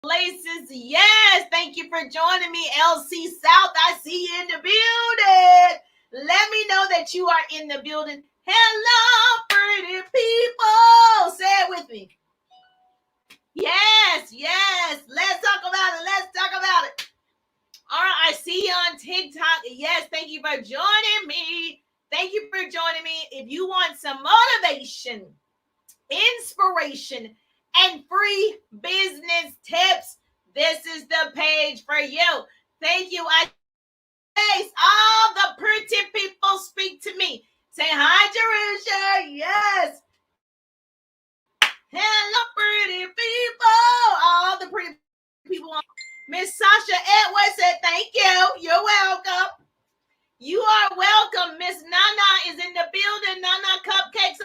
places. Yes, thank you for joining me, LC South. I see you in the building. Let me know that you are in the building. Hello, pretty people. Say it with me. Yes, yes. Let's talk about it. Let's talk about it. All right, I see you on TikTok. Yes, thank you for joining me. Thank you for joining me. If you want some motivation, inspiration, and free business tips, this is the page for you. Thank you. I face all the pretty people speak to me. Say hi, Jerusha. Yes. Hello, pretty people. All the pretty people. Miss Sasha Edwards said, thank you. You're welcome. You are welcome. Miss Nana is in the building. Nana Cupcakes,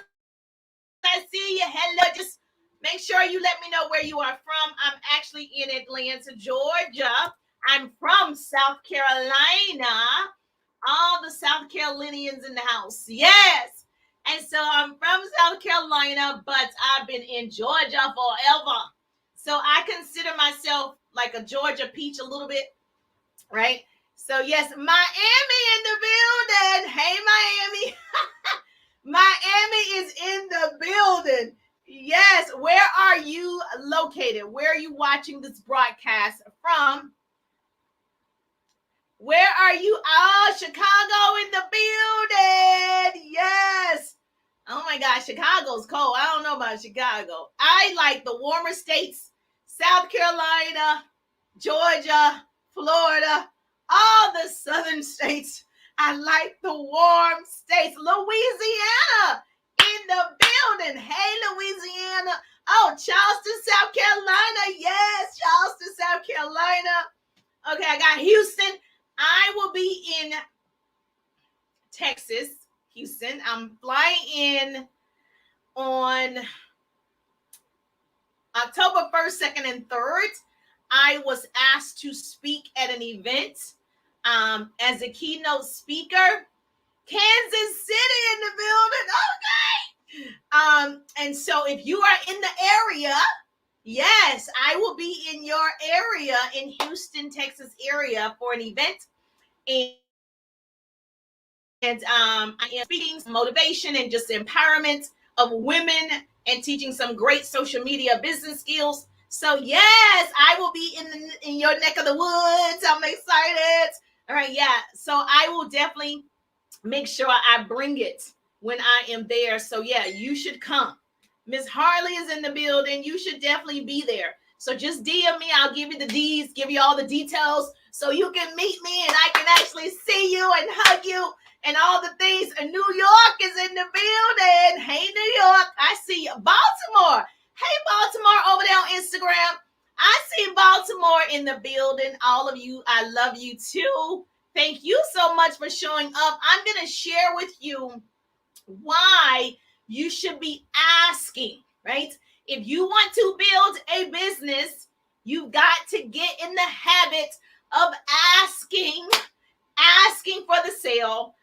I see you. Hello. Just make sure you let me know where you are from. I'm actually in Atlanta, Georgia. I'm from South Carolina. All the South Carolinians in the house. Yes. And so I'm from South Carolina, but I've been in Georgia forever. So I consider myself like a Georgia peach a little bit, right? So yes, Miami in the building. Hey, Miami. Miami is in the building. Yes. Where are you located? Where are you watching this broadcast from? Where are you? Oh, Chicago in the building. Yes. Oh my gosh, Chicago's cold. I don't know about Chicago. I like the warmer states, South Carolina, Georgia, Florida, all the southern states. I like the warm states. Louisiana in the building. Hey, Louisiana. Oh, Charleston, South Carolina. Yes, Charleston, South Carolina. Okay, I got Houston. I will be in Texas, Houston. I'm flying in on October 1st, 2nd, and 3rd. I was asked to speak at an event as a keynote speaker. Kansas City in the building. Okay. And so if you are in the area, yes, I will be in your area, in Houston, Texas area for an event. And I am speaking motivation and just empowerment of women and teaching some great social media business skills. So yes, I will be in your neck of the woods. I'm excited. All right, yeah. So I will definitely make sure I bring it when I am there. So yeah, you should come. Miss Harley is in the building. You should definitely be there. So just DM me. I'll give you the D's, give you all the details so you can meet me and I can actually see you and hug you and all the things. And New York is in the building. Hey, New York. I see you. Baltimore. Hey, Baltimore over there on Instagram. I see Baltimore in the building. All of you, I love you too. Thank you so much for showing up. I'm going to share with you why you should be asking, right? If you want to build a business, you've got to get in the habit of asking for the sale,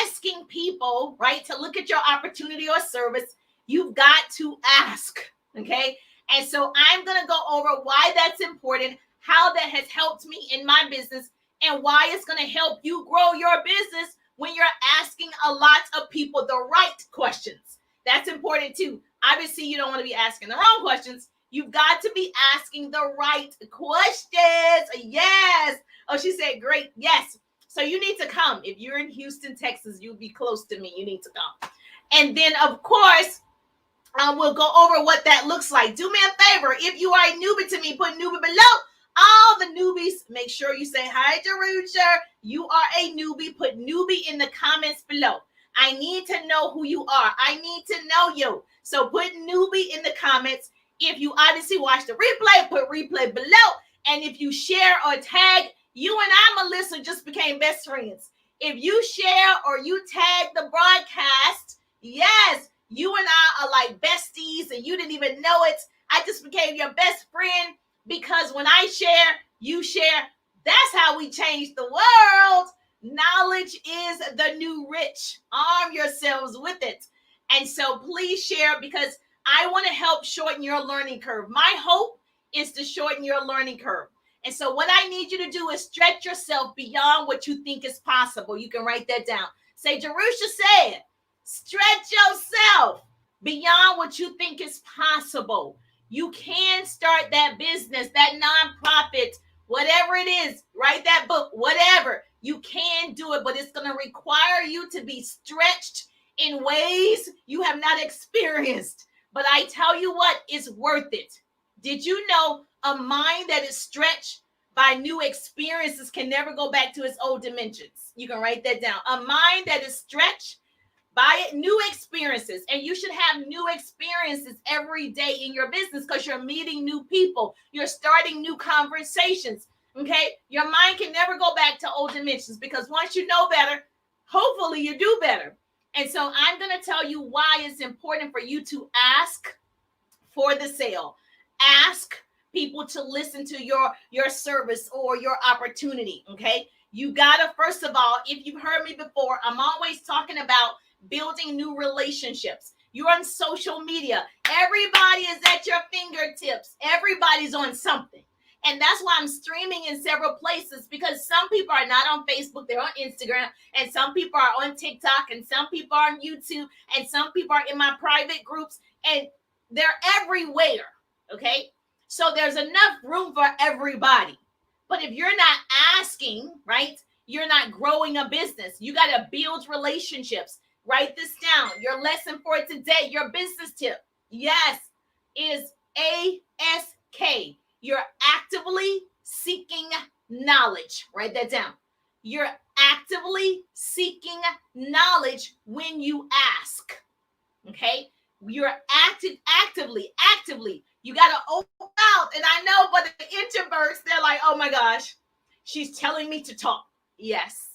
asking people, right, to look at your opportunity or service. You've got to ask, okay? And so I'm going to go over why that's important, how that has helped me in my business, and why it's going to help you grow your business when you're asking a lot of people the right questions. That's important too. Obviously, you don't want to be asking the wrong questions. You've got to be asking the right questions. Yes. Oh, she said, great. Yes. So you need to come. If you're in Houston, Texas, you'll be close to me. You need to come. And then, of course, we'll go over what that looks like. Do me a favor. If you are a newbie to me, put newbie below. All the newbies, make sure you say hi, Jerusha. You are a newbie. Put newbie in the comments below. I need to know who you are. I need to know you. So put newbie in the comments. If you obviously watch the replay, put replay below. And if you share or tag, you and I, Melissa, just became best friends. If you share or you tag the broadcast, yes, you and I are like besties and you didn't even know it. I just became your best friend because when I share, you share. That's how we change the world. Knowledge is the new rich. Arm yourselves with it. And so please share because I want to help shorten your learning curve. My hope is to shorten your learning curve. And so what I need you to do is stretch yourself beyond what you think is possible. You can write that down. Say, Jerusha said, stretch yourself beyond what you think is possible. You can start that business, that nonprofit, whatever it is, write that book, whatever. You can do it, but it's going to require you to be stretched in ways you have not experienced. But I tell you what, it's worth it. Did you know a mind that is stretched by new experiences can never go back to its old dimensions? You can write that down. A mind that is stretched by new experiences, and you should have new experiences every day in your business because you're meeting new people. You're starting new conversations. Okay. Your mind can never go back to old dimensions because once you know better, hopefully you do better. And so I'm going to tell you why it's important for you to ask for the sale. Ask people to listen to your service or your opportunity. Okay. You got to, first of all, if you've heard me before, I'm always talking about building new relationships. You're on social media. Everybody is at your fingertips. Everybody's on something. And that's why I'm streaming in several places, because some people are not on Facebook, they're on Instagram, and some people are on TikTok, and some people are on YouTube, and some people are in my private groups, and they're everywhere, okay? So there's enough room for everybody. But if you're not asking, right, you're not growing a business. You got to build relationships. Write this down. Your lesson for today, your business tip, yes, is ASK. You're actively seeking knowledge. Write that down. You're actively seeking knowledge when you ask. Okay? You're actively. You got to open out. And I know, but the introverts, they're like, oh my gosh, she's telling me to talk. Yes.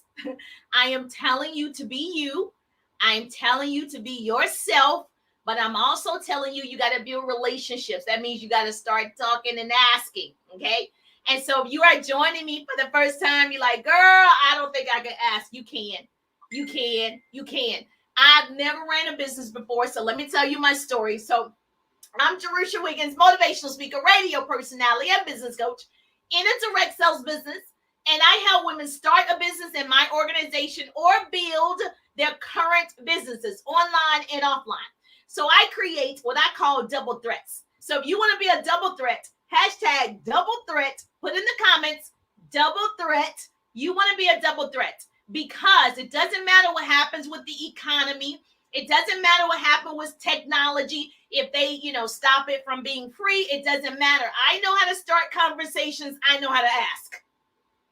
I am telling you to be you. I'm telling you to be yourself. But I'm also telling you, you got to build relationships. That means you got to start talking and asking, okay? And so if you are joining me for the first time, you're like, girl, I don't think I can ask. You can. I've never ran a business before, so let me tell you my story. So I'm Jerusha Wiggins, motivational speaker, radio personality, and business coach in a direct sales business. And I help women start a business in my organization or build their current businesses online and offline. So I create what I call double threats. So if you want to be a double threat, hashtag double threat, put in the comments, double threat. You want to be a double threat because it doesn't matter what happens with the economy. It doesn't matter what happened with technology. If they, stop it from being free, it doesn't matter. I know how to start conversations. I know how to ask.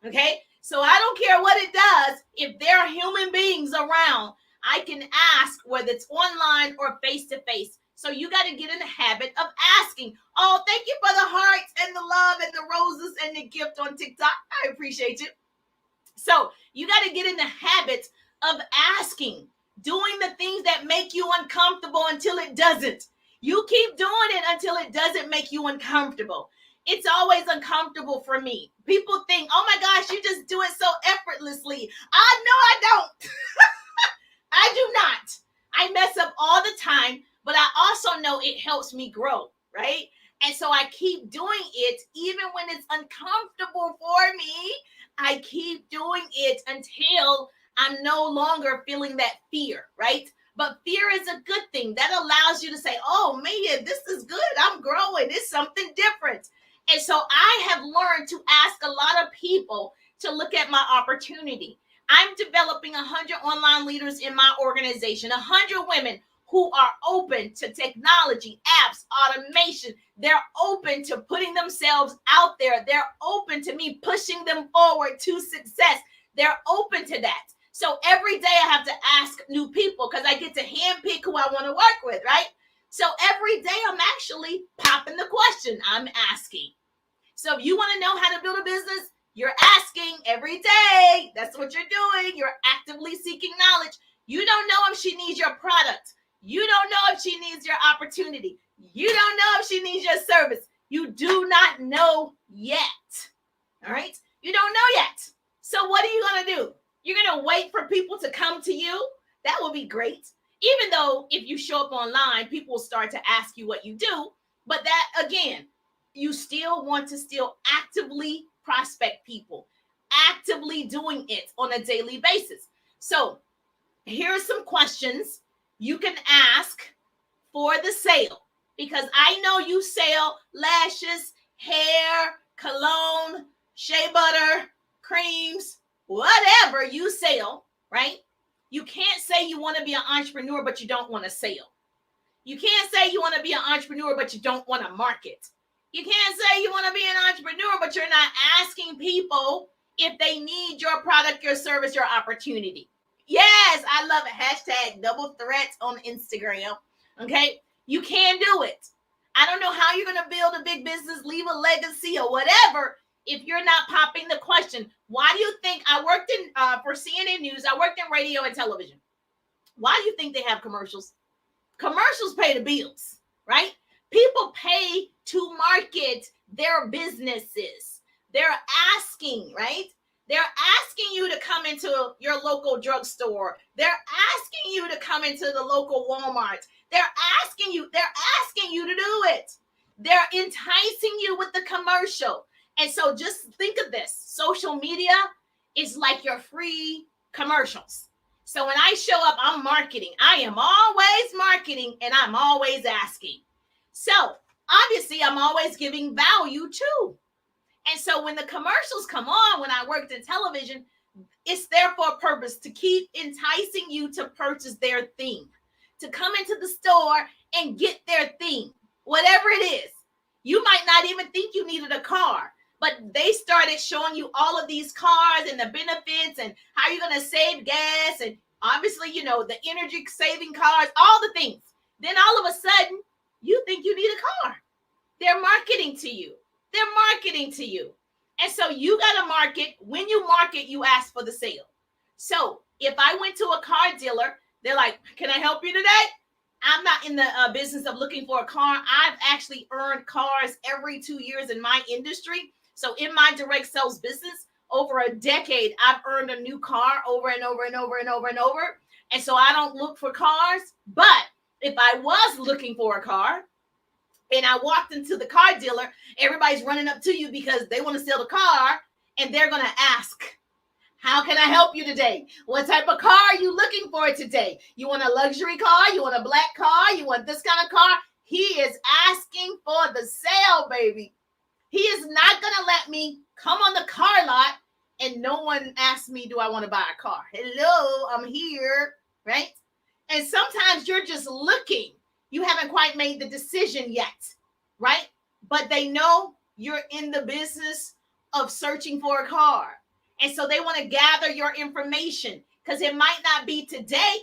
Okay. So I don't care what it does. If there are human beings around, I can ask whether it's online or face-to-face. So you got to get in the habit of asking. Oh, thank you for the hearts and the love and the roses and the gift on TikTok. I appreciate you. So you got to get in the habit of asking, doing the things that make you uncomfortable until it doesn't. You keep doing it until it doesn't make you uncomfortable. It's always uncomfortable for me. People think, oh my gosh, you just do it so effortlessly. I know I don't. I do not. I mess up all the time, but I also know it helps me grow, right? And so I keep doing it even when it's uncomfortable for me. I keep doing it until I'm no longer feeling that fear, right? But fear is a good thing. That allows you to say, oh, man, this is good. I'm growing. It's something different. And so I have learned to ask a lot of people to look at my opportunity. I'm developing 100 online leaders in my organization, 100 women who are open to technology, apps, automation. They're open to putting themselves out there. They're open to me pushing them forward to success. They're open to that. So every day I have to ask new people because I get to handpick who I want to work with, right? So every day I'm actually popping the question. I'm asking. So if you want to know how to build a business, you're asking every day. That's what you're doing. You're actively seeking knowledge. You don't know if she needs your product. You don't know if she needs your opportunity. You don't know if she needs your service. You do not know yet. All right? You don't know yet. So what are you going to do? You're going to wait for people to come to you? That would be great. Even though if you show up online, people will start to ask you what you do. But that, again, you still want to still actively prospect people, actively doing it on a daily basis. So here are some questions you can ask for the sale, because I know you sell lashes, hair, cologne, shea butter, creams, whatever you sell, right? You can't say you want to be an entrepreneur, but you don't want to sell. You can't say you want to be an entrepreneur, but you don't want to market. You can't say you want to be an entrepreneur, but you're not asking people if they need your product, your service, your opportunity. Yes, I love it. Hashtag double threats on Instagram. Okay. You can do it. I don't know how you're going to build a big business, leave a legacy or whatever, if you're not popping the question. Why do you think I worked in for CNN News? I worked in radio and television. Why do you think they have commercials? Commercials pay the bills, right? People pay to market their businesses. They're asking, right? They're asking you to come into your local drugstore. They're asking you to come into the local Walmart. They're asking you to do it. They're enticing you with the commercial. And so just think of this. Social media is like your free commercials. So when I show up, I'm marketing. I am always marketing, and I'm always asking. So obviously, I'm always giving value too. And so when the commercials come on, when I worked in television, it's there for a purpose, to keep enticing you to purchase their thing, to come into the store and get their thing, whatever it is. You might not even think you needed a car, but they started showing you all of these cars and the benefits and how you're going to save gas. And obviously, you know, the energy saving cars, all the things. Then all of a sudden, you think you need a car. They're marketing to you. They're marketing to you. And so you got to market. When you market, you ask for the sale. So if I went to a car dealer, they're like, can I help you today? I'm not in the business of looking for a car. I've actually earned cars every 2 years in my industry. So in my direct sales business, over a decade, I've earned a new car over and over and over and over and over. And so I don't look for cars. But if I was looking for a car, and I walked into the car dealer, everybody's running up to you because they want to sell the car, and they're going to ask, how can I help you today? What type of car are you looking for today? You want a luxury car? You want a black car? You want this kind of car? He is asking for the sale, baby. He is not going to let me come on the car lot and no one asks me, do I want to buy a car? Hello, I'm here, right? And sometimes you're just looking. You haven't quite made the decision yet, right? But they know you're in the business of searching for a car. And so they want to gather your information, because it might not be today,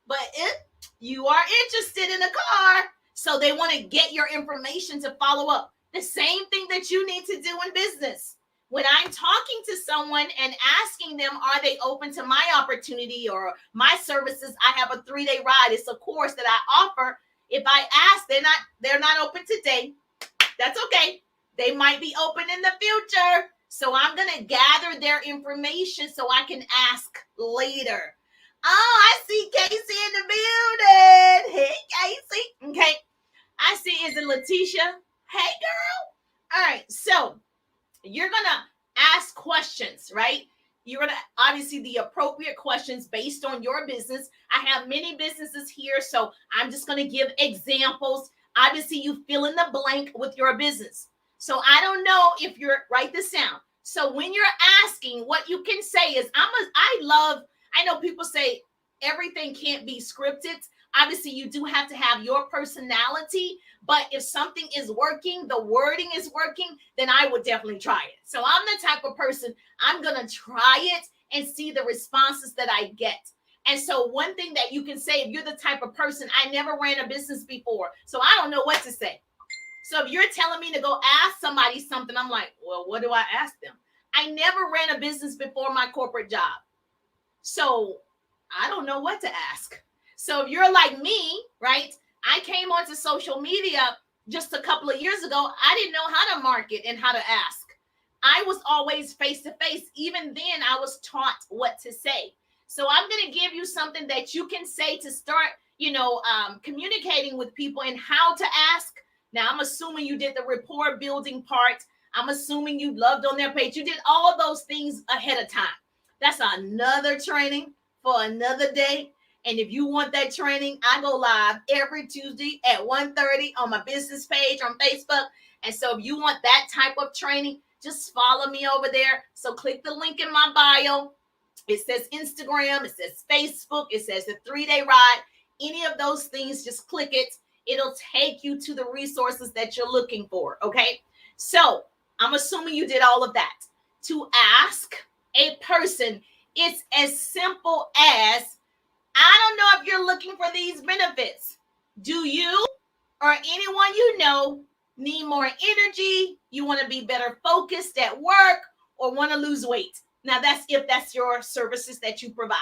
but if you are interested in a car, so they want to get your information to follow up. The same thing that you need to do in business. When I'm talking to someone and asking them, are they open to my opportunity or my services? I have a 3-day ride. It's a course that I offer. If I ask, they're not open today. That's okay. They might be open in the future. So I'm going to gather their information so I can ask later. Oh, I see Casey in the building. Hey, Casey. Okay. I see, is it Letitia? Hey, girl. All right. So you're going to ask questions, right? You're going to obviously the appropriate questions based on your business. I have many businesses here, so I'm just going to give examples. Obviously, you fill in the blank with your business. So I don't know if you're, write this down. So when you're asking, what you can say is, I know people say everything can't be scripted. Obviously, you do have to have your personality, but if something is working, the wording is working, then I would definitely try it. So I'm the type of person, I'm going to try it and see the responses that I get. And so one thing that you can say, if you're the type of person, I never ran a business before, so I don't know what to say. So if you're telling me to go ask somebody something, I'm like, well, what do I ask them? I never ran a business before my corporate job, so I don't know what to ask. So if you're like me, right? I came onto social media just a couple of years ago. I didn't know how to market and how to ask. I was always face to face. Even then, I was taught what to say. So I'm going to give you something that you can say to start, communicating with people and how to ask. Now, I'm assuming you did the rapport building part. I'm assuming you loved on their page. You did all those things ahead of time. That's another training for another day. And if you want that training, I go live every Tuesday at 1:30 on my business page on Facebook. And so if you want that type of training, just follow me over there. So click the link in my bio. It says Instagram, it says Facebook, it says the 3-day ride. Any of those things, just click it. It'll take you to the resources that you're looking for, okay? So I'm assuming you did all of that. To ask a person, it's as simple as, I don't know if you're looking for these benefits. Do you or anyone you know need more energy? You want to be better focused at work or want to lose weight? Now, that's if that's your services that you provide.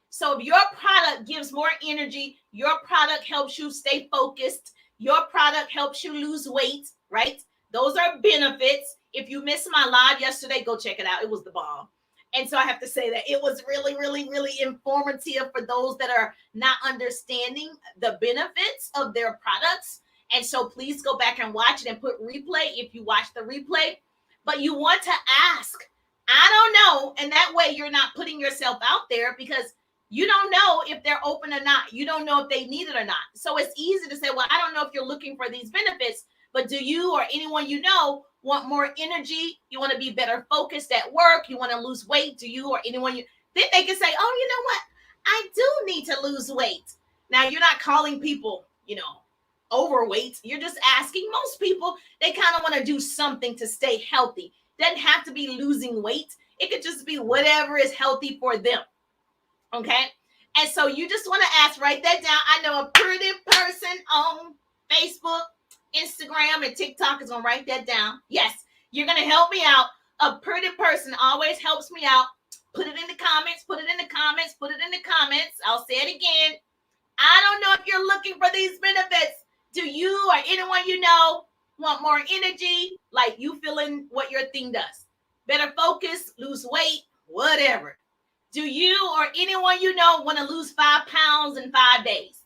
So if your product gives more energy, your product helps you stay focused, your product helps you lose weight, right? Those are benefits. If you missed my live yesterday, go check it out. It was the bomb. And so I have to say that it was really, really, really informative for those that are not understanding the benefits of their products. And so please go back and watch it and put replay if you watch the replay. But you want to ask, I don't know. And that way you're not putting yourself out there because you don't know if they're open or not. You don't know if they need it or not. So it's easy to say, well, I don't know if you're looking for these benefits, but do you or anyone you know want more energy? You want to be better focused at work? You want to lose weight? Do you or anyone you, then they can say, oh, you know what? I do need to lose weight. Now, you're not calling people, overweight. You're just asking. Most people, they kind of want to do something to stay healthy. Doesn't have to be losing weight. It could just be whatever is healthy for them. Okay. And so you just want to ask, write that down. I know a pretty person on Facebook, Instagram, and TikTok is going to write that down. Yes, you're going to help me out. A pretty person always helps me out. Put it in the comments, put it in the comments, put it in the comments. I'll say it again. I don't know if you're looking for these benefits. Do you or anyone you know want more energy? Like you feeling what your thing does? Better focus, lose weight, whatever. Do you or anyone you know want to lose 5 pounds in 5 days?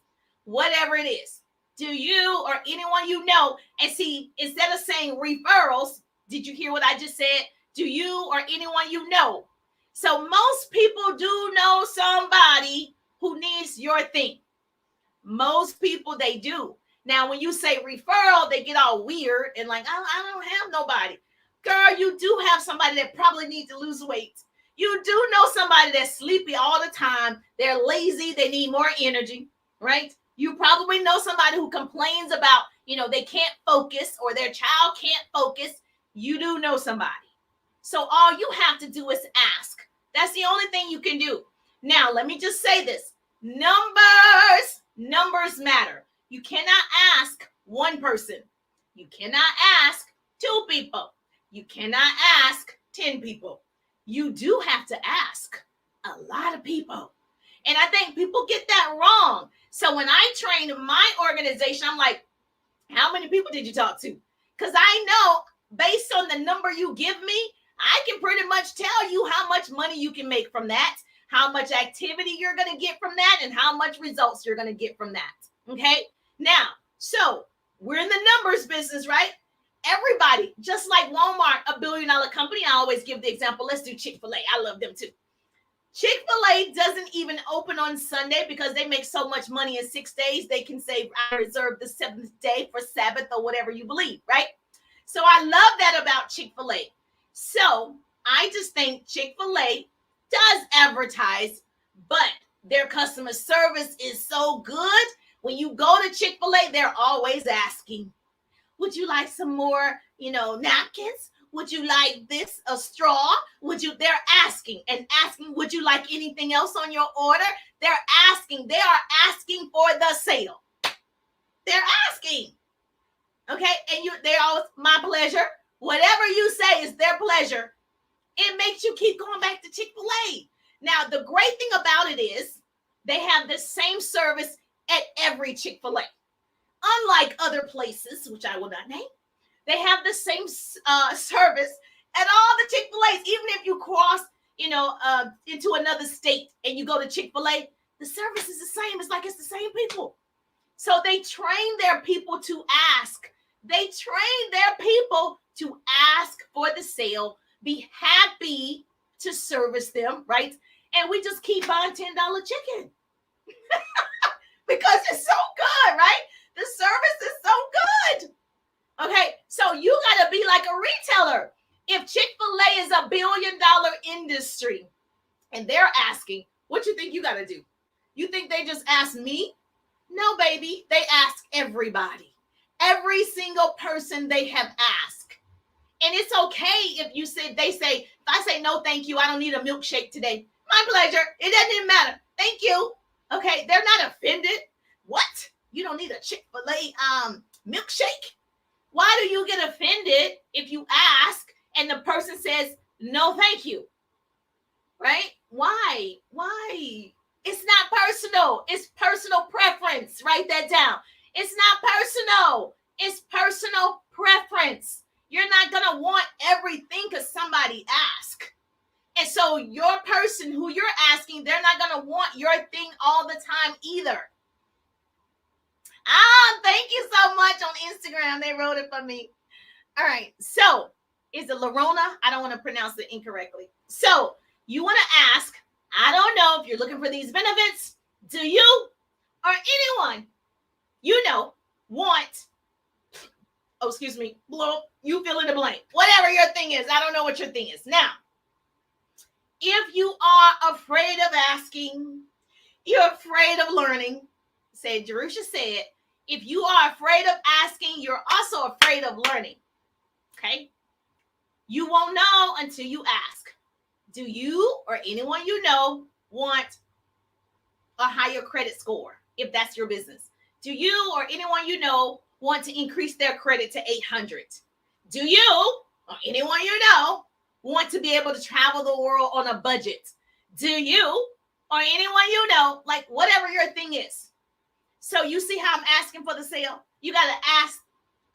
Whatever it is. Do you or anyone you know? And see, instead of saying referrals, did you hear what I just said? Do you or anyone you know? So most people do know somebody who needs your thing. Most people, they do. Now, when you say referral, they get all weird and like, I don't have nobody. Girl, you do have somebody that probably needs to lose weight. You do know somebody that's sleepy all the time. They're lazy. They need more energy, right? You probably know somebody who complains about, they can't focus or their child can't focus. You do know somebody. So all you have to do is ask. That's the only thing you can do. Now, let me just say this. Numbers matter. You cannot ask one person. You cannot ask 2 people. You cannot ask 10 people. You do have to ask a lot of people. And I think people get that wrong. So when I train my organization, I'm like, how many people did you talk to? Because I know based on the number you give me, I can pretty much tell you how much money you can make from that, how much activity you're going to get from that, and how much results you're going to get from that. Okay? Now, so we're in the numbers business, right? Everybody, just like Walmart, a $1 billion company, I always give the example. Let's do Chick-fil-A. I love them too. Chick-fil-A doesn't even open on Sunday because they make so much money in 6 days. They can say, I reserve the 7th day for Sabbath or whatever you believe, right? So I love that about Chick-fil-A. So I just think Chick-fil-A does advertise, but their customer service is so good. When you go to Chick-fil-A, they're always asking, would you like some more, napkins? Would you like this, a straw? They're asking, would you like anything else on your order? They are asking for the sale. They're asking. Okay. And they're always, my pleasure. Whatever you say is their pleasure. It makes you keep going back to Chick-fil-A. Now, the great thing about it is they have the same service at every Chick-fil-A. Unlike other places, which I will not name, they have the same service at all the Chick-fil-A's. Even if you cross, into another state and you go to Chick-fil-A, the service is the same. It's like it's the same people. So they train their people to ask. They train their people to ask for the sale, be happy to service them, right? And we just keep buying $10 chicken because it's so good, right? The service is so good. Okay, so you got to be like a retailer. If Chick-fil-A is $1 billion industry and they're asking, what you think you got to do? You think they just ask me? No, baby. They ask everybody. Every single person they have asked. And it's okay if if I say, no, thank you, I don't need a milkshake today. My pleasure. It doesn't even matter. Thank you. Okay, they're not offended. What? You don't need a Chick-fil-A milkshake? Why do you get offended if you ask and the person says, no, thank you? Right? Why? It's not personal. It's personal preference. Write that down. It's not personal. It's personal preference. You're not going to want everything because somebody asked. And so your person who you're asking, they're not going to want your thing all the time either. Thank you so much on Instagram. They wrote it for me. All right. So is it Lorona? I don't want to pronounce it incorrectly. So you want to ask, I don't know if you're looking for these benefits. Do you or anyone you know want, you fill in the blank. Whatever your thing is. I don't know what your thing is. Now, if you are afraid of asking, you're afraid of learning, say Jerusha said, if you are afraid of asking, you're also afraid of learning. Okay? You won't know until you ask. Do you or anyone you know want a higher credit score if that's your business? Do you or anyone you know want to increase their credit to 800? Do you or anyone you know want to be able to travel the world on a budget? Do you or anyone you know, like whatever your thing is? So you see how I'm asking for the sale? You got to ask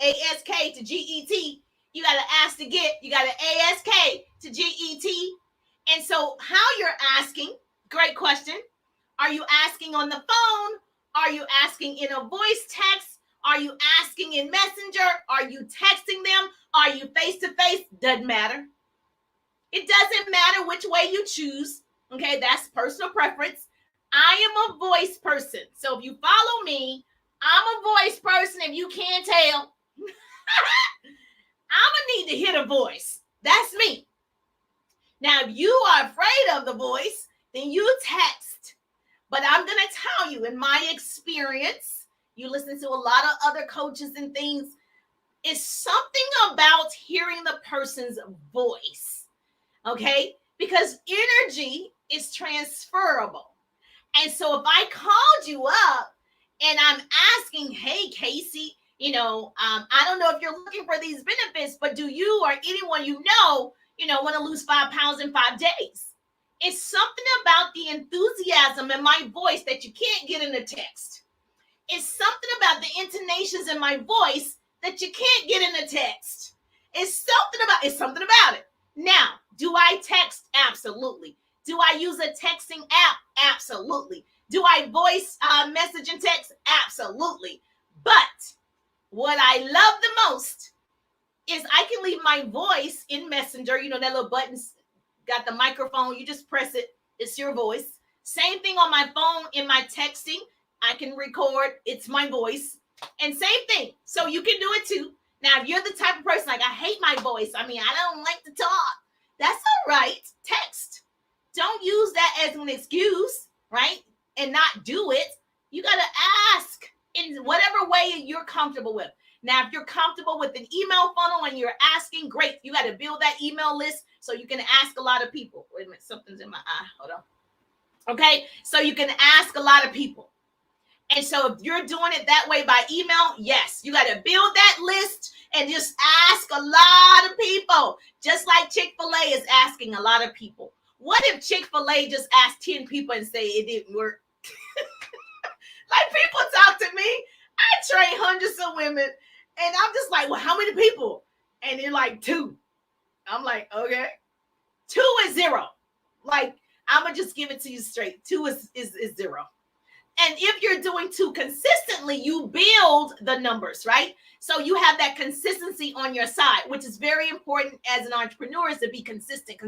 ASK to GET. You got to ask to get. You got to ASK to GET. And so how you're asking, great question. Are you asking on the phone? Are you asking in a voice text? Are you asking in Messenger? Are you texting them? Are you face-to-face? Doesn't matter. It doesn't matter which way you choose. Okay, that's personal preference. I am a voice person. So if you follow me, I'm a voice person. If you can't tell, I'm going to need to hear the voice. That's me. Now, if you are afraid of the voice, then you text. But I'm going to tell you, in my experience, you listen to a lot of other coaches and things, it's something about hearing the person's voice. Okay? Because energy is transferable. And so if I called you up and I'm asking, hey, Casey, I don't know if you're looking for these benefits, but do you or anyone you know, want to lose 5 pounds in 5 days? It's something about the enthusiasm in my voice that you can't get in the text. It's something about the intonations in my voice that you can't get in the text. It's something about it. Now, do I text? Absolutely. Do I use a texting app? Absolutely. Do I voice message and text? Absolutely. But what I love the most is I can leave my voice in Messenger. That little button's got the microphone. You just press it. It's your voice. Same thing on my phone in my texting. I can record. It's my voice. And same thing. So you can do it too. Now, if you're the type of person like, I hate my voice. I don't like to talk. That's all right. Text. Don't use that as an excuse, right? And not do it. You got to ask in whatever way you're comfortable with. Now, if you're comfortable with an email funnel and you're asking, great. You got to build that email list so you can ask a lot of people. Wait a minute, something's in my eye. Hold on. Okay, so you can ask a lot of people. And so if you're doing it that way by email, yes, you got to build that list and just ask a lot of people, just like Chick-fil-A is asking a lot of people. What if Chick-fil-A just asked 10 people and say it didn't work? Like, people talk to me. I train hundreds of women, and I'm just like, well, how many people? And they're like, 2. I'm like, okay. 2 is 0. Like, I'm going to just give it to you straight. 2 is 0. And if you're doing 2 consistently, you build the numbers, right? So you have that consistency on your side, which is very important as an entrepreneur, is to be consistent,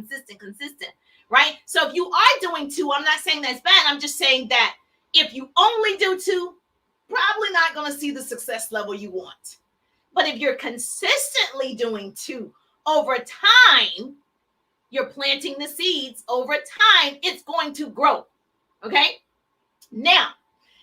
right? So if you are doing 2, I'm not saying that's bad. I'm just saying that if you only do 2, probably not going to see the success level you want. But if you're consistently doing 2 over time, you're planting the seeds over time, it's going to grow. Okay? Now,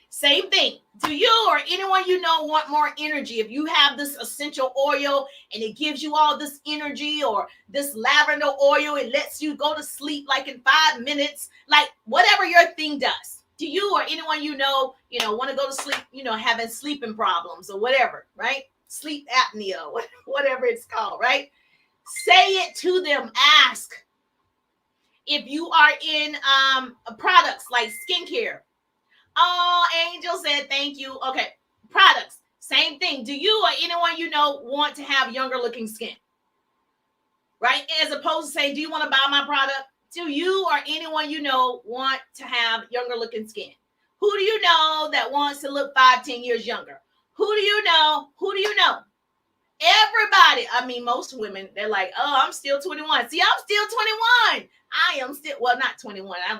same thing. Do you or anyone you know want more energy? If you have this essential oil and it gives you all this energy, or this lavender oil, it lets you go to sleep like in 5 minutes, like whatever your thing does. Do you or anyone you know, want to go to sleep, having sleeping problems or whatever, right? Sleep apnea, whatever it's called, right? Say it to them. Ask. If you are in products like skincare. Oh, Angel said thank you. Okay, products, same thing. Do you or anyone you know want to have younger looking skin? Right? As opposed to saying, do you want to buy my product? Do you or anyone you know want to have younger looking skin? Who do you know that wants to look 5-10 years younger? Who do you know? Everybody. I mean, most women, they're like, oh, I'm still 21. See, I'm still 21. I am still, well, not 21. I don't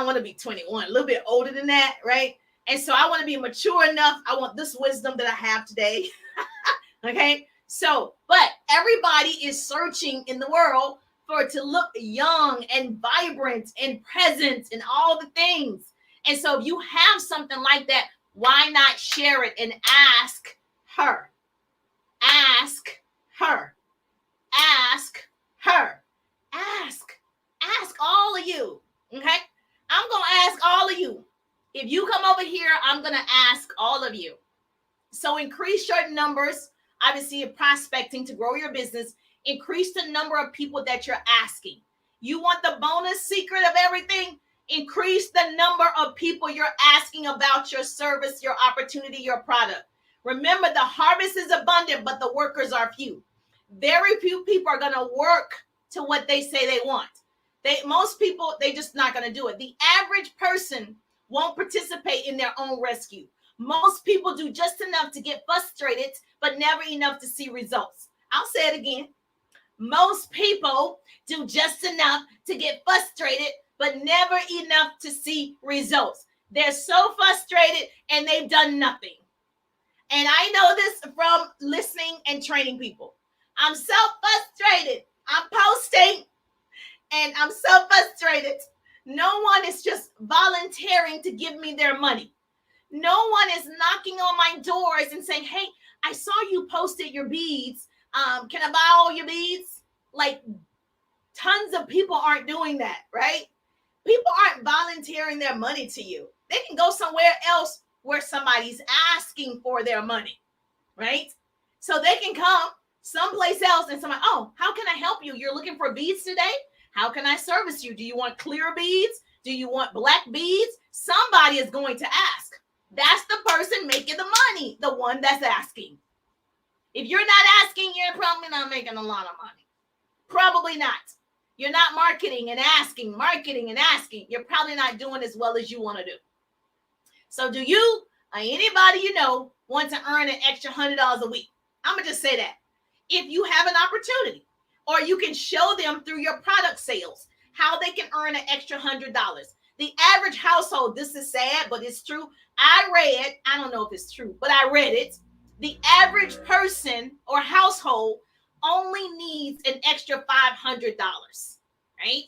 want to be 21, a little bit older than that, right? And so I want to be mature enough. I want this wisdom that I have today. Okay. So, but everybody is searching in the world for it to look young and vibrant and present and all the things. And so if you have something like that, why not share it and ask her? Ask her. Ask her. Ask all of you. Okay? I'm going to ask all of you. If you come over here, I'm going to ask all of you. So increase your numbers. Obviously, you're prospecting to grow your business. Increase the number of people that you're asking. You want the bonus secret of everything? Increase the number of people you're asking about your service, your opportunity, your product. Remember, the harvest is abundant, but the workers are few. Very few people are going to work to what they say they want. Most people, they just not going to do it. The average person won't participate in their own rescue. Most people do just enough to get frustrated, but never enough to see results. I'll say it again. Most people do just enough to get frustrated, but never enough to see results. They're so frustrated and they've done nothing. And I know this from listening and training people. I'm so frustrated. I'm posting and I'm so frustrated. No one is just volunteering to give me their money. No one is knocking on my doors and saying, hey, I saw you posted your beads. Can I buy all your beads? Like, tons of people aren't doing that, right? People aren't volunteering their money to you. They can go somewhere else where somebody's asking for their money, right? So they can come someplace else and somebody, oh, how can I help you? You're looking for beads today? How can I service you? Do you want clear beads? Do you want black beads? Somebody is going to ask. That's the person making the money, the one that's asking. If you're not asking, you're probably not making a lot of money. Probably not. You're not marketing and asking. You're probably not doing as well as you want to do. So do you or anybody you know want to earn an extra $100 a week? I'm going to just say that. If you have an opportunity, or you can show them through your product sales how they can earn an extra $100. The average household, this is sad, but it's true. I don't know if it's true, but I read it. The average person or household only needs an extra $500, right?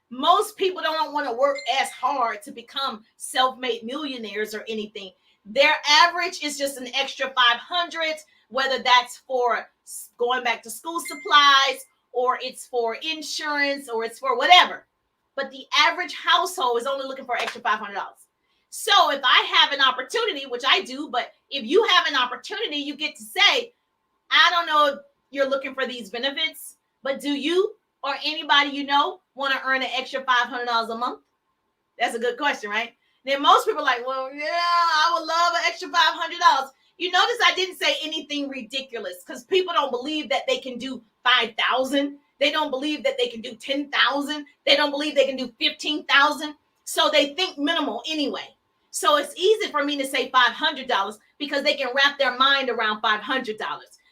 Most people don't want to work as hard to become self-made millionaires or anything. Their average is just an extra $500, whether that's for going back to school supplies, or it's for insurance, or it's for whatever. But the average household is only looking for extra $500. So if I have an opportunity, which I do, but if you have an opportunity, you get to say, I don't know if you're looking for these benefits, but do you or anybody you know want to earn an extra $500 a month? That's a good question, right? Then most people are like, well, yeah, I would love an extra $500. You notice I didn't say anything ridiculous, because people don't believe that they can do 5,000. They don't believe that they can do 10,000. They don't believe they can do 15,000. So they think minimal anyway. So it's easy for me to say $500 because they can wrap their mind around $500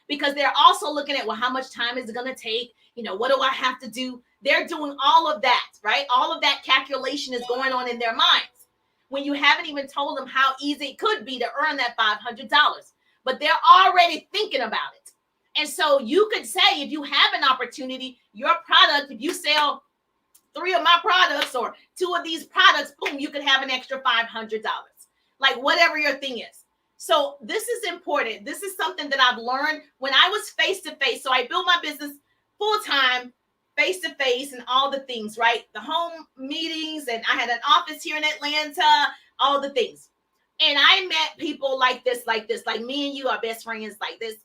because they're also looking at, well, how much time is it going to take? You know, what do I have to do? They're doing all of that, right? All of that calculation is going on in their minds when you haven't even told them how easy it could be to earn that $500, but they're already thinking about it. And so you could say, if you have an opportunity, your product, if you sell 3 of my products or 2 of these products, boom, you could have an extra $500, like whatever your thing is. So this is important. This is something that I've learned when I was face-to-face. So I built my business full-time, face-to-face, and all the things, right? The home meetings, and I had an office here in Atlanta, all the things. And I met people like this, like me and you are best friends like this.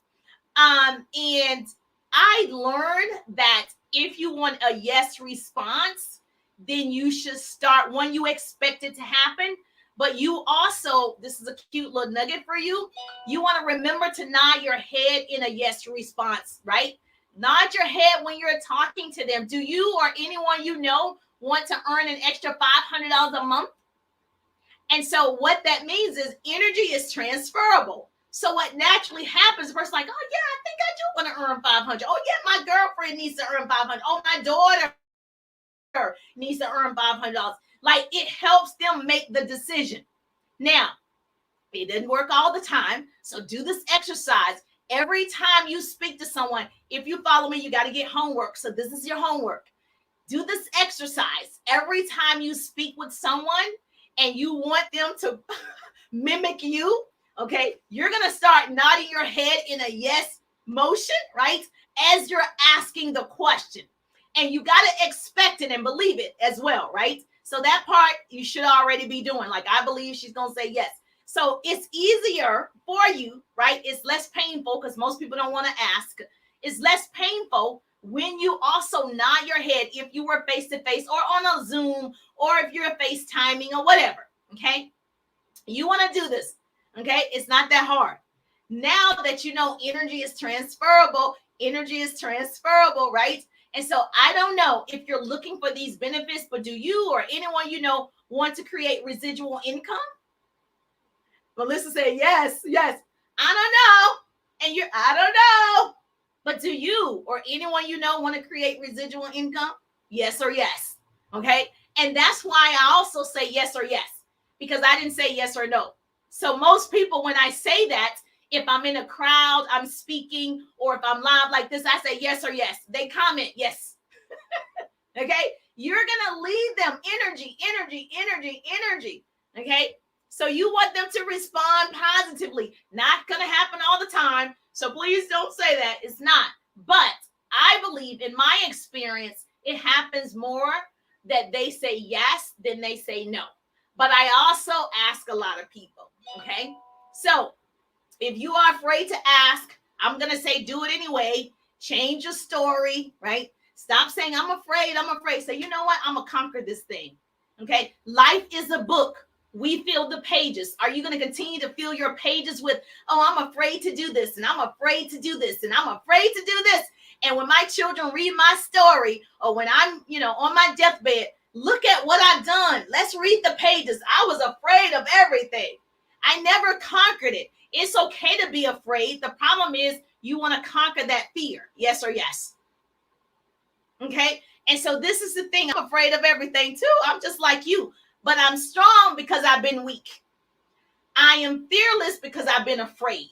And I learned that if you want a yes response, then you should start when you expect it to happen. But you also, this is a cute little nugget for you. You want to remember to nod your head in a yes response, right? Nod your head when you're talking to them. Do you or anyone you know want to earn an extra $500 a month? And so what that means is energy is transferable. So what naturally happens, the person's like, oh yeah, I think I do want to earn 500. Oh yeah, my girlfriend needs to earn 500. Oh, my daughter needs to earn $500. Like, it helps them make the decision. Now, it doesn't work all the time. So do this exercise. Every time you speak to someone, if you follow me, you got to get homework. So this is your homework. Do this exercise. Every time you speak with someone and you want them to mimic you, okay, you're going to start nodding your head in a yes motion, right? As you're asking the question. And you got to expect it and believe it as well, right? So that part you should already be doing. Like, I believe she's going to say yes. So it's easier for you, right? It's less painful because most people don't want to ask. It's less painful when you also nod your head if you were face-to-face or on a Zoom or if you're FaceTiming or whatever, okay? You want to do this, okay? It's not that hard. Now that you know energy is transferable, right? And so I don't know if you're looking for these benefits, but do you or anyone you know want to create residual income? Melissa said, yes. I don't know. And I don't know. But do you or anyone you know want to create residual income? Yes or yes. Okay. And that's why I also say yes or yes, because I didn't say yes or no. So most people, when I say that, if I'm in a crowd, I'm speaking, or if I'm live like this, I say yes or yes. They comment yes. Okay. You're going to lead them energy. Okay. So you want them to respond positively. Not going to happen all the time. So please don't say that. It's not. But I believe in my experience, it happens more that they say yes than they say no. But I also ask a lot of people. Okay. So if you are afraid to ask, I'm going to say do it anyway. Change your story, right? Stop saying I'm afraid. Say, you know what? I'm going to conquer this thing. Okay. Life is a book. We fill the pages. Are you going to continue to fill your pages with, oh, I'm afraid to do this, and I'm afraid to do this, and I'm afraid to do this? And when my children read my story, or when I'm, on my deathbed, look at what I've done. Let's read the pages. I was afraid of everything. I never conquered it. It's okay to be afraid. The problem is you want to conquer that fear. Yes or yes. Okay. And so this is the thing. I'm afraid of everything too. I'm just like you. But I'm strong because I've been weak. I am fearless because I've been afraid,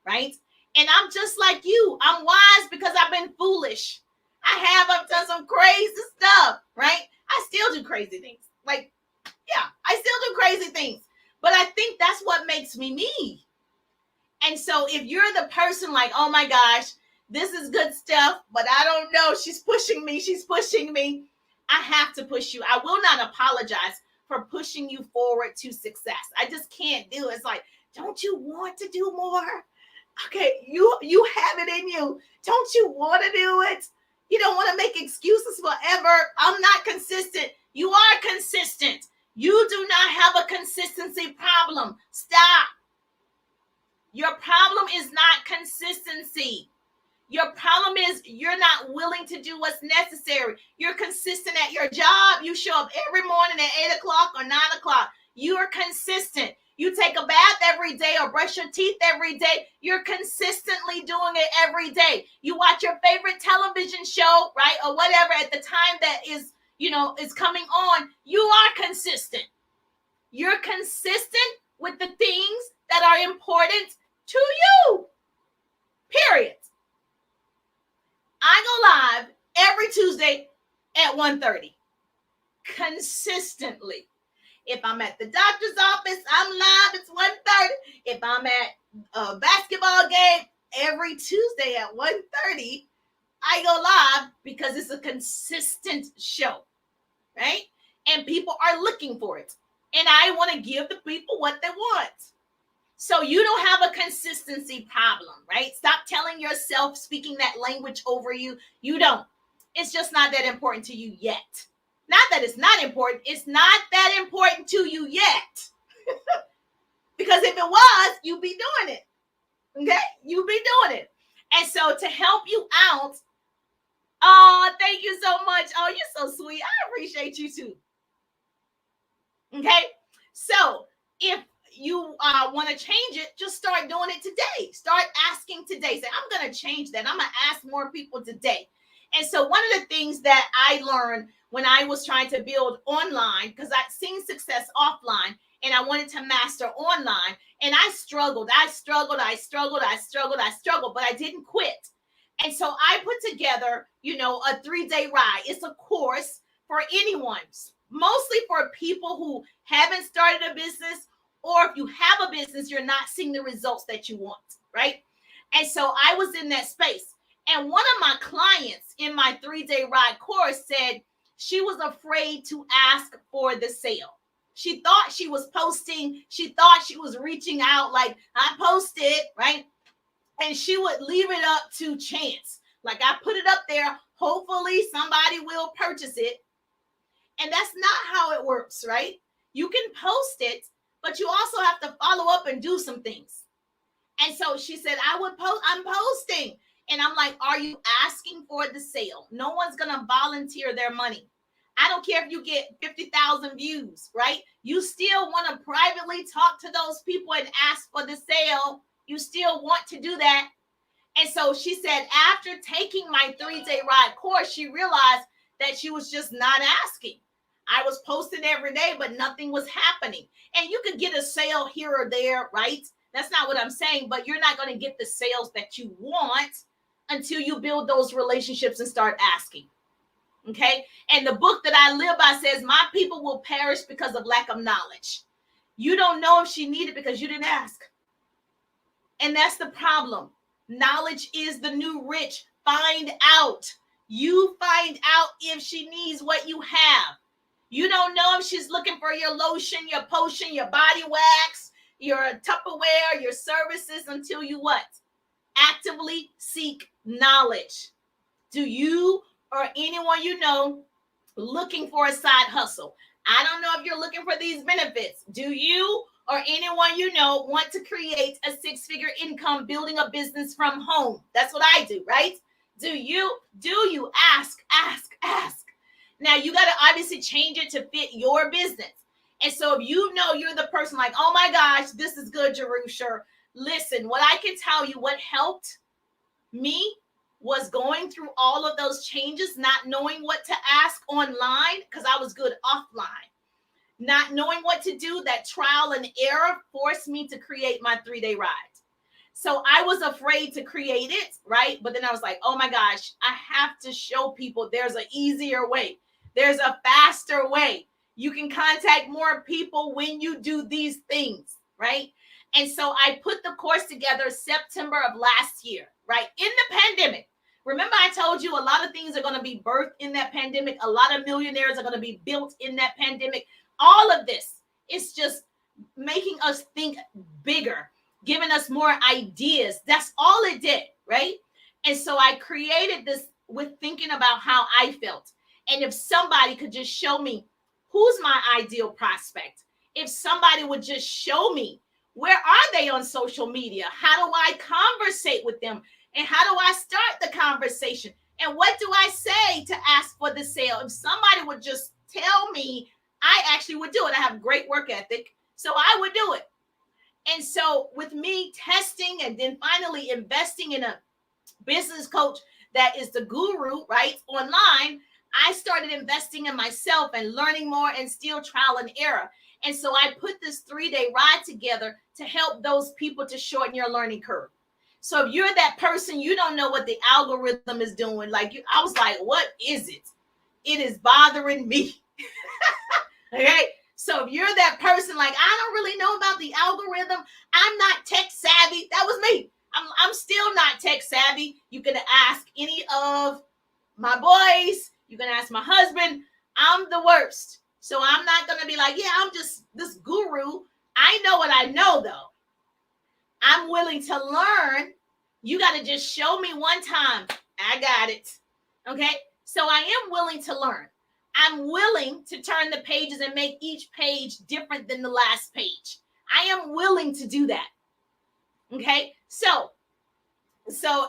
right? And I'm just like you. I'm wise because I've been foolish. I've done some crazy stuff, right? I still do crazy things. I still do crazy things. But I think that's what makes me me. And so if you're the person like, oh my gosh, this is good stuff, but I don't know, she's pushing me. I have to push you. I will not apologize for pushing you forward to success. I just can't do it. It's like, don't you want to do more? Okay, you have it in you. Don't you want to do it? You don't want to make excuses forever. I'm not consistent. You are consistent. You do not have a consistency problem. Stop. Your problem is not consistency. Your problem is you're not willing to do what's necessary. You're consistent at your job. You show up every morning at 8 o'clock or 9 o'clock. You are consistent. You take a bath every day or brush your teeth every day. You're consistently doing it every day. You watch your favorite television show, right? Or whatever at the time that is, is coming on. You are consistent. You're consistent with the things that are important to you. Period. I go live every Tuesday at 1:30. Consistently. If I'm at the doctor's office, I'm live. It's 1:30. If I'm at a basketball game, every Tuesday at 1:30, I go live because it's a consistent show, right? And people are looking for it. And I want to give the people what they want. So you don't have a consistency problem, right? Stop telling yourself, speaking that language over you. You don't. It's just not that important to you yet. Not that it's not important. It's not that important to you yet. Because if it was, you'd be doing it. Okay? You'd be doing it. And so to help you out, oh, thank you so much. Oh, you're so sweet. I appreciate you too. Okay? So if you want to change it, just start doing it today. Start asking today. Say, I'm going to change that. I'm going to ask more people today. And so one of the things that I learned when I was trying to build online, because I'd seen success offline and I wanted to master online, and I struggled, but I didn't quit. And so I put together, a 3-day ride. It's a course for anyone, mostly for people who haven't started a business, or if you have a business, you're not seeing the results that you want, right? And so I was in that space. And one of my clients in my 3-day ride course said she was afraid to ask for the sale. She thought she was posting. She thought she was reaching out like, I posted, right? And she would leave it up to chance. Like, I put it up there. Hopefully somebody will purchase it. And that's not how it works, right? You can post it, but you also have to follow up and do some things. And so she said, I'm posting. And I'm like, are you asking for the sale? No one's going to volunteer their money. I don't care if you get 50,000 views, right? You still want to privately talk to those people and ask for the sale. You still want to do that. And so she said, after taking my 3-day ride course, she realized that she was just not asking. I was posting every day, but nothing was happening. And you could get a sale here or there, right? That's not what I'm saying, but you're not going to get the sales that you want until you build those relationships and start asking. Okay? And the book that I live by says, my people will perish because of lack of knowledge. You don't know if she needed because you didn't ask. And that's the problem. Knowledge is the new rich. Find out. You find out if she needs what you have. You don't know if she's looking for your lotion, your potion, your body wax, your Tupperware, your services until you what? Actively seek knowledge. Do you or anyone you know looking for a side hustle? I don't know if you're looking for these benefits. Do you or anyone you know want to create a 6-figure income building a business from home? That's what I do, right? Do you? Ask. Now, you got to obviously change it to fit your business. And so if you know you're the person like, oh my gosh, this is good, Jerusha. Listen, what I can tell you, what helped me was going through all of those changes, not knowing what to ask online because I was good offline. Not knowing what to do, that trial and error forced me to create my 3-day ride. So I was afraid to create it, right? But then I was like, oh my gosh, I have to show people there's an easier way. There's a faster way. You can contact more people when you do these things, right? And so I put the course together September of last year, right? In the pandemic. Remember, I told you a lot of things are going to be birthed in that pandemic. A lot of millionaires are going to be built in that pandemic. All of this is just making us think bigger, giving us more ideas. That's all it did, right? And so I created this with thinking about how I felt. And if somebody could just show me who's my ideal prospect, if somebody would just show me where are they on social media, how do I conversate with them, and how do I start the conversation, and what do I say to ask for the sale? If somebody would just tell me I actually would do it. I have great work ethic, so I would do it. And so with me testing and then finally investing in a business coach that is the guru, right, online, I started investing in myself and learning more and still trial and error. And so I put this 3-day ride together to help those people to shorten your learning curve. So if you're that person, you don't know what the algorithm is doing. I was like, what is it? It is bothering me. Okay. So if you're that person, like, I don't really know about the algorithm, I'm not tech savvy. That was me. I'm still not tech savvy. You can ask any of my boys. You can ask my husband. I'm the worst. So I'm not going to be like, yeah, I'm just this guru. I know what I know, though. I'm willing to learn. You got to just show me one time. I got it. Okay. So I am willing to learn. I'm willing to turn the pages and make each page different than the last page. I am willing to do that. Okay. So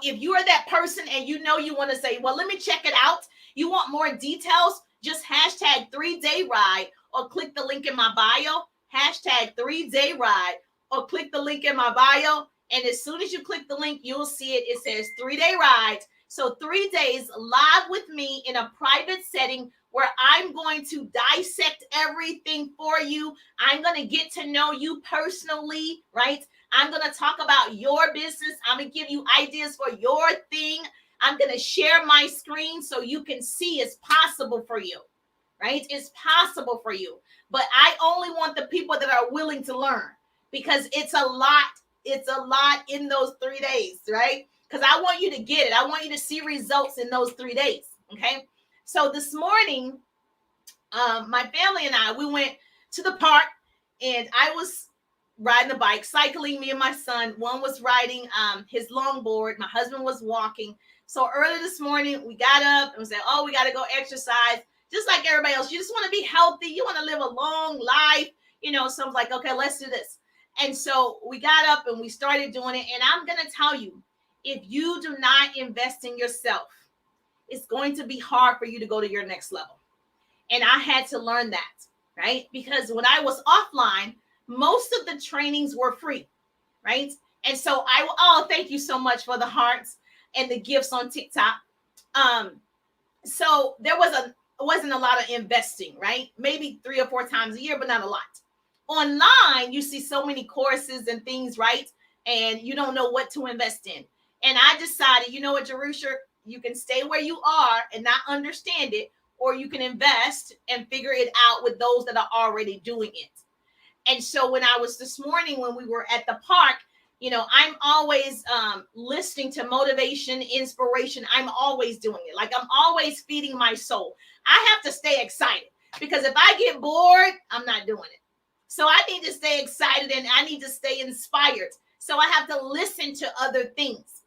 if you are that person and you know you want to say, well, let me check it out. You want more details? Just hashtag 3-day ride or click the link in my bio. Hashtag 3-day ride or click the link in my bio. And as soon as you click the link, you'll see it. It says 3-day ride. So 3 days live with me in a private setting where I'm going to dissect everything for you. I'm going to get to know you personally, right? I'm going to talk about your business. I'm going to give you ideas for your thing. I'm going to share my screen so you can see it's possible for you, right? It's possible for you. But I only want the people that are willing to learn because it's a lot. It's a lot in those 3 days, right? Because I want you to get it. I want you to see results in those 3 days, okay? So this morning, my family and I, we went to the park and I was riding the bike, cycling, me and my son. One was riding his longboard. My husband was walking. So early this morning, we got up and we said, oh, we got to go exercise. Just like everybody else, you just want to be healthy. You want to live a long life. So I was like, okay, let's do this. And so we got up and we started doing it. And I'm going to tell you, if you do not invest in yourself, it's going to be hard for you to go to your next level. And I had to learn that, right? Because when I was offline, most of the trainings were free, right? And so thank you so much for the hearts and the gifts on TikTok. So there wasn't a lot of investing, right? Maybe 3 or 4 times a year, but not a lot. Online, you see so many courses and things, right? And you don't know what to invest in. And I decided, you know what, Jerusha, you can stay where you are and not understand it, or you can invest and figure it out with those that are already doing it. And so when I was this morning, when we were at the park, I'm always listening to motivation, inspiration. I'm always doing it. Like I'm always feeding my soul. I have to stay excited because if I get bored, I'm not doing it. So I need to stay excited and I need to stay inspired. So I have to listen to other things.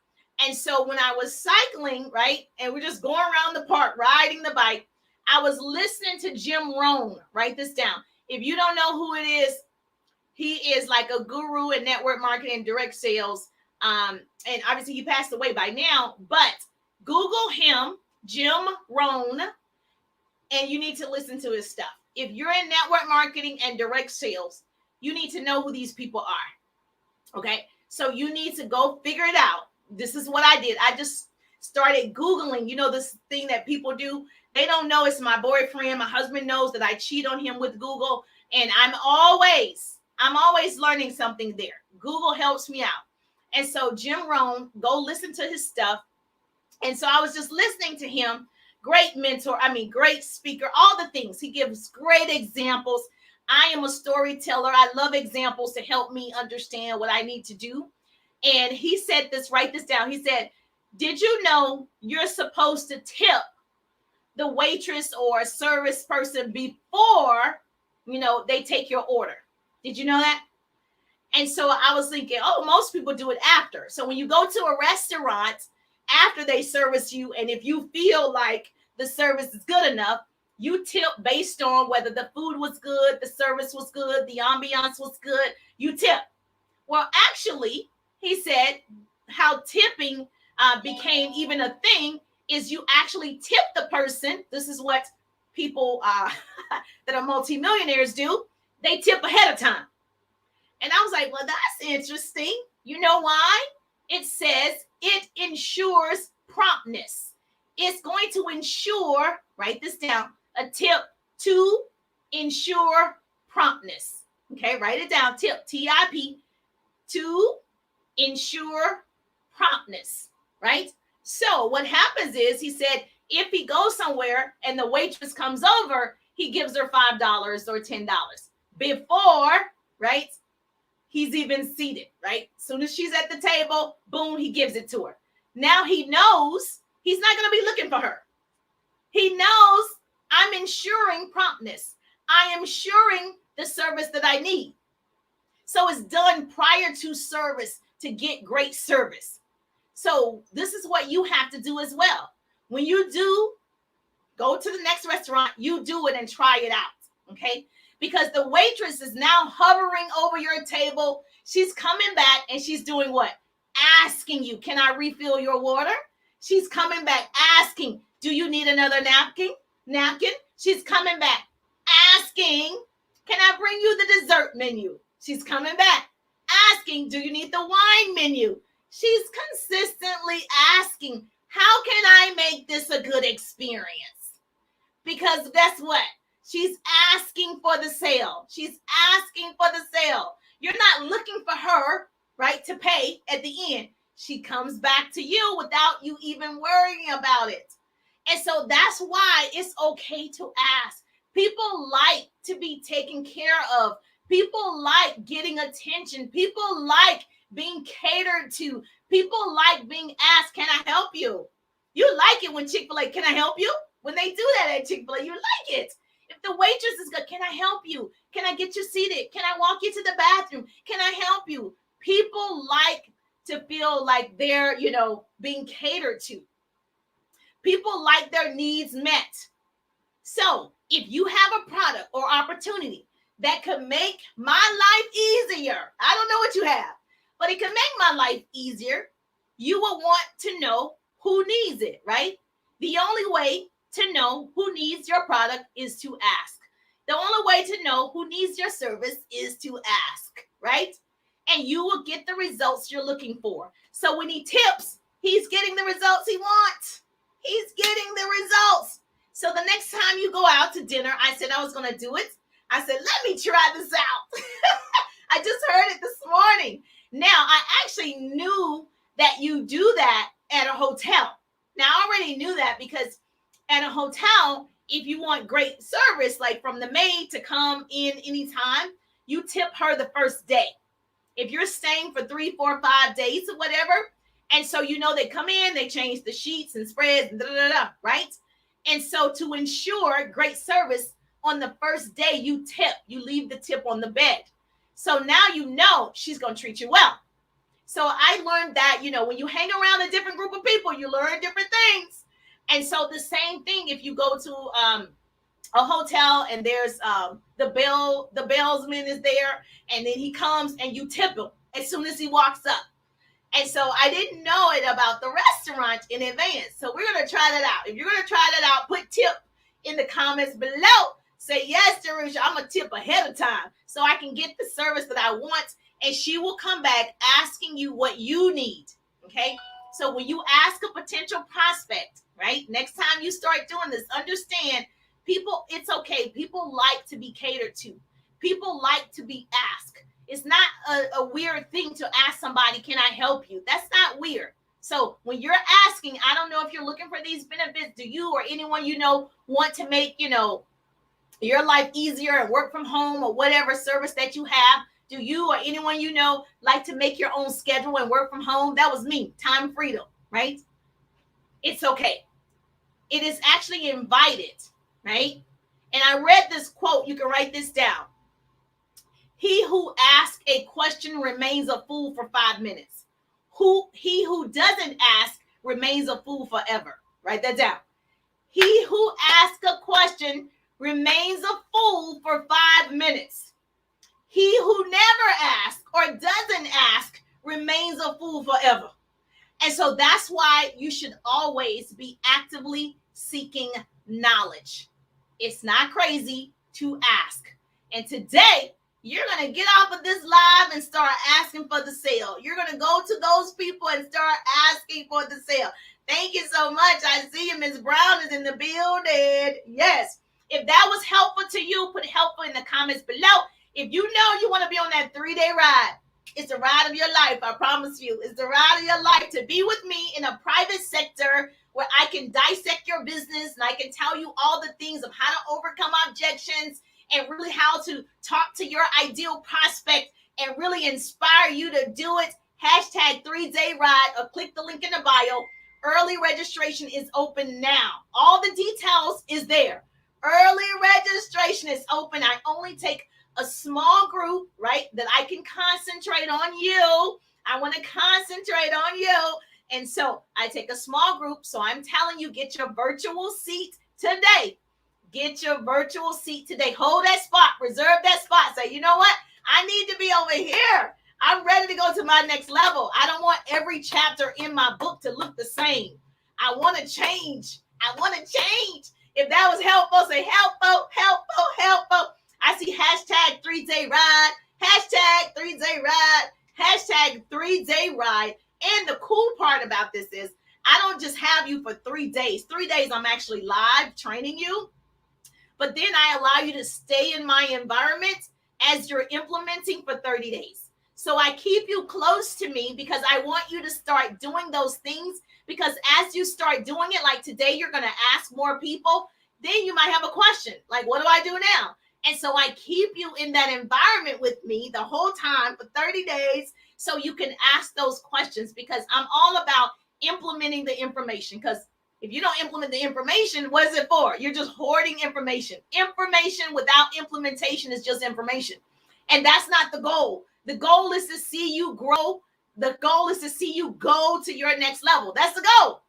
And so when I was cycling, right, and we're just going around the park, riding the bike, I was listening to Jim Rohn. Write this down. If you don't know who it is, he is like a guru in network marketing and direct sales. And obviously he passed away by now, but Google him, Jim Rohn, and you need to listen to his stuff. If you're in network marketing and direct sales, you need to know who these people are. Okay. So you need to go figure it out. This is what I did. I just started Googling, this thing that people do. They don't know it's my boyfriend. My husband knows that I cheat on him with Google. And I'm always learning something there. Google helps me out. And so Jim Rohn, go listen to his stuff. And so I was just listening to him. Great mentor. Great speaker, all the things. He gives great examples. I am a storyteller. I love examples to help me understand what I need to do. And he said this, write this down. He said, did you know you're supposed to tip the waitress or service person before, they take your order? Did you know that? And so I was thinking, most people do it after. So when you go to a restaurant, after they service you, and if you feel like the service is good enough, you tip based on whether the food was good, the service was good, the ambiance was good, you tip. Well, actually, he said how tipping became even a thing is you actually tip the person. This is what people that are multimillionaires do. They tip ahead of time. And I was like, well, that's interesting. You know why? It says it ensures promptness. It's going to ensure, write this down, a tip to ensure promptness. Okay, write it down, tip, T-I-P, to ensure promptness, right? So what happens is, he said, if he goes somewhere and the waitress comes over, he gives her $5 or $10 before, right? He's even seated, right? As soon as she's at the table, boom, he gives it to her. Now he knows he's not going to be looking for her. He knows I'm ensuring promptness. I am ensuring the service that I need. So it's done prior to service to get great service. So this is what you have to do as well. When you do go to the next restaurant, you do it and try it out, okay? Because the waitress is now hovering over your table. She's coming back and she's doing what? Asking you, can I refill your water? She's coming back asking, do you need another napkin? She's coming back asking, can I bring you the dessert menu? She's coming back asking, do you need the wine menu? She's consistently asking, how can I make this a good experience? Because guess what? She's asking for the sale. She's asking for the sale. You're not looking for her, right, to pay at the end. She comes back to you without you even worrying about it. And so that's why it's okay to ask. People like to be taken care of. People like getting attention. People like being catered to. People like being asked, can I help you? You like it when Chick-fil-A, can I help you? When they do that at Chick-fil-A, you like it. If the waitress is good, can I help you? Can I get you seated? Can I walk you to the bathroom? Can I help you? People like to feel like they're, being catered to. People like their needs met. So if you have a product or opportunity that could make my life easier, I don't know what you have, but it could make my life easier, you will want to know who needs it, right? The only way to know who needs your product is to ask. The only way to know who needs your service is to ask, right? And you will get the results you're looking for. So when he tips, he's getting the results he wants. He's getting the results. So the next time you go out to dinner, I said I was going to do it. I said, let me try this out. I just heard it this morning. Now, I actually knew that you do that at a hotel. Now, I already knew that because at a hotel, if you want great service, like from the maid to come in anytime, you tip her the first day. If you're staying for 3, 4, 5 days or whatever, and so they come in, they change the sheets and spreads, and right? And so to ensure great service on the first day, you tip. You leave the tip on the bed. So now she's going to treat you well. So I learned that, when you hang around a different group of people, you learn different things. And so the same thing, if you go to a hotel and there's the bellsman is there, and then he comes and you tip him as soon as he walks up. And so I didn't know it about the restaurant in advance. So we're going to try that out. If you're going to try that out, put tip in the comments below. Say, yes, Jerusha, I'm going to tip ahead of time so I can get the service that I want. And she will come back asking you what you need. Okay. So when you ask a potential prospect, right, next time you start doing this, understand people, it's okay. People like to be catered to. People like to be asked. It's not a weird thing to ask somebody, can I help you? That's not weird. So when you're asking, I don't know if you're looking for these benefits. Do you or anyone want to make, your life easier and work from home or whatever service that you have? Do you or anyone like to make your own schedule and work from home? That was me, time freedom, right? It's okay. It is actually invited, right? And I read this quote. You can write this down. He who asks a question remains a fool for 5 minutes. He who doesn't ask remains a fool forever. Write that down. He who asks a question remains a fool for 5 minutes. He who never asks or doesn't ask remains a fool forever. And so that's why you should always be actively seeking knowledge. It's not crazy to ask. And today, you're going to get off of this live and start asking for the sale. You're going to go to those people and start asking for the sale. Thank you so much. I see you. Ms. Brown is in the building. Yes. If that was helpful to you, put helpful in the comments below. If you know you want to be on that 3-day ride, it's the ride of your life. I promise you. It's the ride of your life to be with me in a private sector where I can dissect your business and I can tell you all the things of how to overcome objections and really how to talk to your ideal prospect and really inspire you to do it. Hashtag 3-day ride or click the link in the bio. Early registration is open now. All the details is there. Early registration is open. I only take a small group, right, that I can concentrate on you. I want to concentrate on you. And so I take a small group. So I'm telling you, get your virtual seat today. Get your virtual seat today. Hold that spot. Reserve that spot. Say, you know what? I need to be over here. I'm ready to go to my next level. I don't want every chapter in my book to look the same. I want to change. I want to change. If that was helpful, say helpful, helpful, helpful. I see hashtag 3-day ride, hashtag 3-day ride, hashtag 3-day ride. And the cool part about this is I don't just have you for 3 days. 3 days I'm actually live training you. But then I allow you to stay in my environment as you're implementing for 30 days. So I keep you close to me because I want you to start doing those things, because as you start doing it, like today, you're going to ask more people. Then you might have a question like, what do I do now? And so I keep you in that environment with me the whole time for 30 days so you can ask those questions, because I'm all about implementing the information. Because if you don't implement the information, what is it for? You're just hoarding information. Information without implementation is just information. And that's not the goal. The goal is to see you grow. The goal is to see you go to your next level. That's the goal.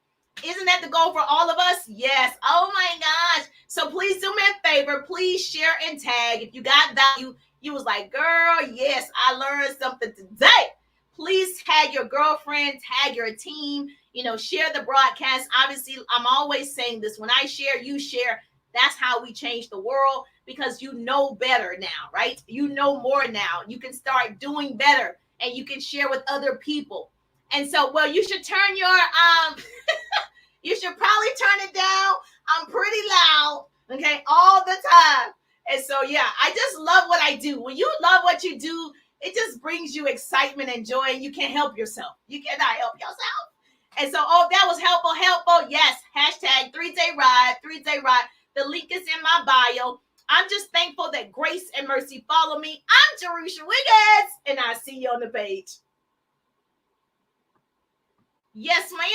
Isn't that the goal for all of us? Yes. Oh my gosh. So please do me a favor. Please share and tag. If you got value, you was like, girl, yes, I learned something today. Please tag your girlfriend, tag your team, share the broadcast. Obviously, I'm always saying this. When I share, you share. That's how we change the world, because you know better now, right? You know more now. You can start doing better and you can share with other people. And so, well, you should turn your, you should probably turn it down. I'm pretty loud, okay, all the time. And so, yeah, I just love what I do. When you love what you do, it just brings you excitement and joy, and you can't help yourself. You cannot help yourself. And so, oh, that was helpful. Yes, hashtag 3-day ride, 3-day ride. The link is in my bio. I'm just thankful that grace and mercy follow me. I'm Jerusha Wiggins, and I see you on the page. Yes, ma'am.